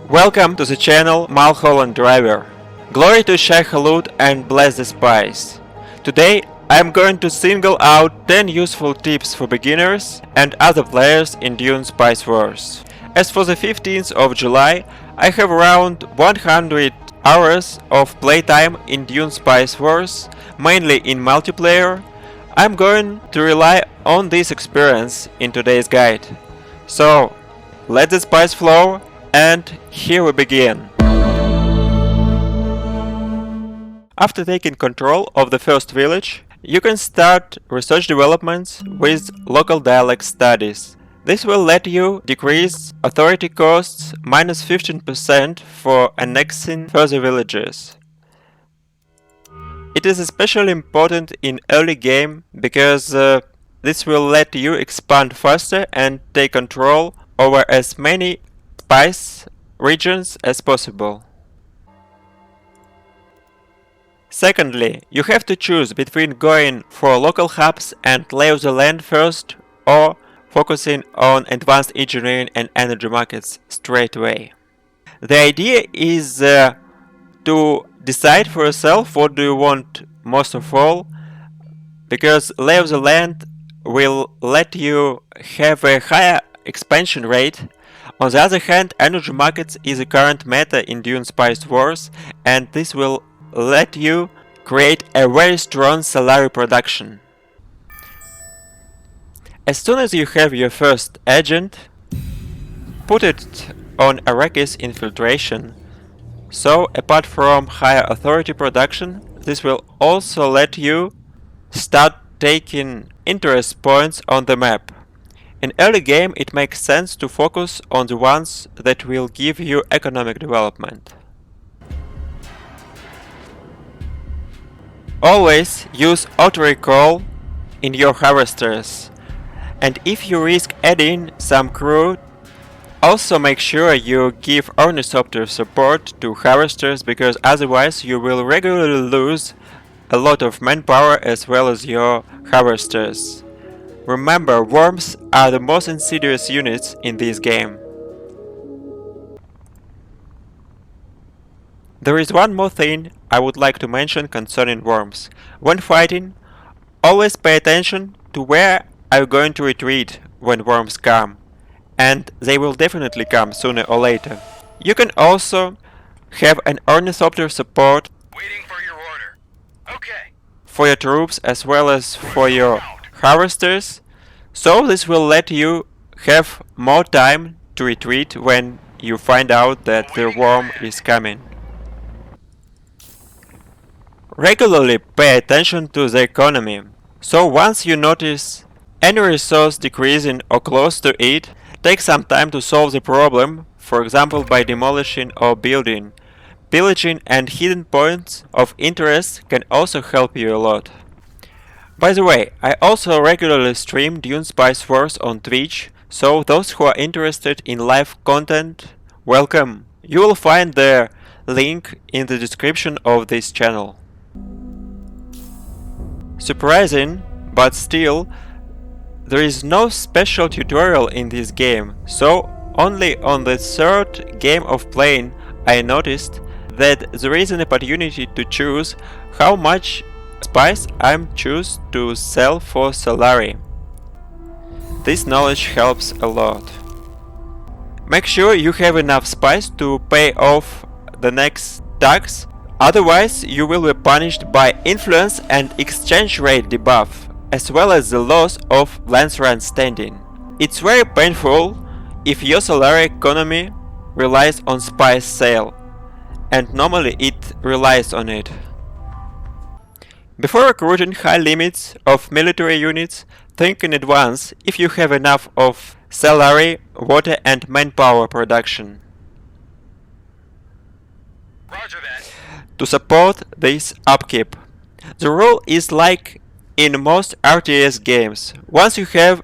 Welcome to the channel Mulholland Driver. Glory to Shah-Halud and bless the spice. Today I'm going to single out 10 useful tips for beginners and other players in Dune Spice Wars. As for the 15th of July, I have around 100 hours of playtime in Dune Spice Wars, mainly in multiplayer. I'm going to rely on this experience in today's guide. So, let the spice flow, and here we begin. After taking control of the first village, you can start research developments with local dialect studies. This will let you decrease authority costs minus 15% for annexing further villages. It is especially important in early game because this will let you expand faster and take control over as many spice regions as possible. Secondly, you have to choose between going for local hubs and lay of the land first, or focusing on advanced engineering and energy markets straight away. The idea is to decide for yourself what do you want most of all, because lay of the land will let you have a higher expansion rate. On the other hand, energy markets is a current meta in Dune Spice Wars, and this will let you create a very strong salary production. As soon as you have your first agent, put it on Arrakis infiltration. So, apart from higher authority production, this will also let you start taking interest points on the map. In early game, it makes sense to focus on the ones that will give you economic development. Always use Autorecall in your harvesters, and if you risk adding some crew, also make sure you give ornithopter support to harvesters, because otherwise you will regularly lose a lot of manpower as well as your harvesters. Remember, worms are the most insidious units in this game. There is one more thing I would like to mention concerning worms. When fighting, always pay attention to where are you going to retreat when worms come, and they will definitely come sooner or later. You can also have an ornithopter support Waiting for your order. Okay. for your troops as well as for your harvesters, so this will let you have more time to retreat when you find out that the worm is coming. Regularly pay attention to the economy, so once you notice any resource decreasing or close to it, take some time to solve the problem, for example by demolishing or building. Pillaging and hidden points of interest can also help you a lot. By the way, I also regularly stream Dune Spice Wars on Twitch, so those who are interested in live content, welcome! You will find the link in the description of this channel. Surprising, but still, there is no special tutorial in this game, so only on the third game of playing I noticed that there is an opportunity to choose how much spice I choose to sell for salary. This knowledge helps a lot. Make sure you have enough spice to pay off the next tax, otherwise you will be punished by influence and exchange rate debuff, as well as the loss of Landsraad standing. It's very painful if your salary economy relies on spice sale, and normally it relies on it. Before recruiting high limits of military units, think in advance if you have enough of salary, water and manpower production Roger that. to support this upkeep. The rule is like in most RTS games. Once you have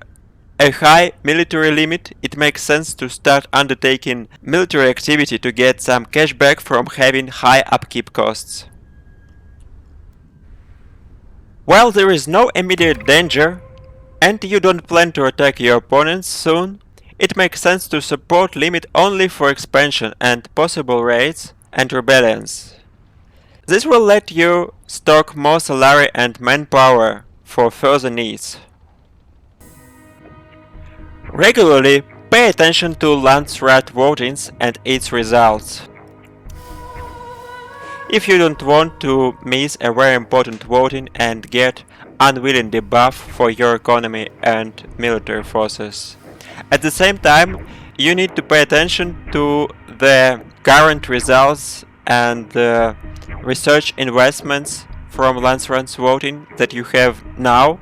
a high military limit, it makes sense to start undertaking military activity to get some cash back from having high upkeep costs. While there is no immediate danger, and you don't plan to attack your opponents soon, it makes sense to support limit only for expansion and possible raids and rebellions. This will let you stock more salary and manpower for further needs. Regularly pay attention to Landsraad votings and its results. If you don't want to miss a very important voting and get unwilling debuff for your economy and military forces. At the same time, you need to pay attention to the current results and the research investments from Landsraad's voting that you have now.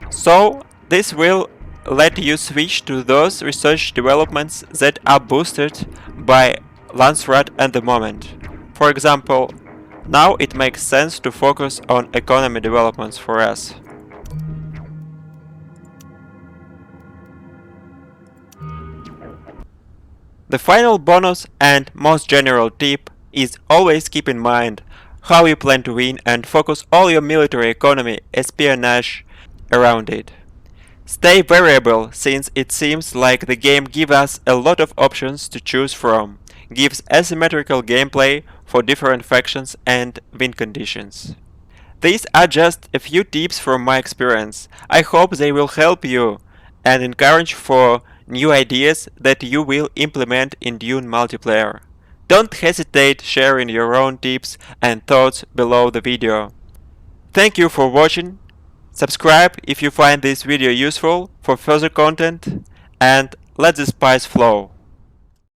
So this will let you switch to those research developments that are boosted by Landsraad at the moment. For example, now it makes sense to focus on economy developments for us. The final bonus and most general tip is always keep in mind how you plan to win and focus all your military economy espionage around it. Stay variable, since it seems like the game gives us a lot of options to choose from, gives asymmetrical gameplay for different factions and win conditions. These are just a few tips from my experience. I hope they will help you and encourage for new ideas that you will implement in Dune multiplayer. Don't hesitate sharing your own tips and thoughts below the video. Thank you for watching. Subscribe if you find this video useful for further content, and let the spice flow.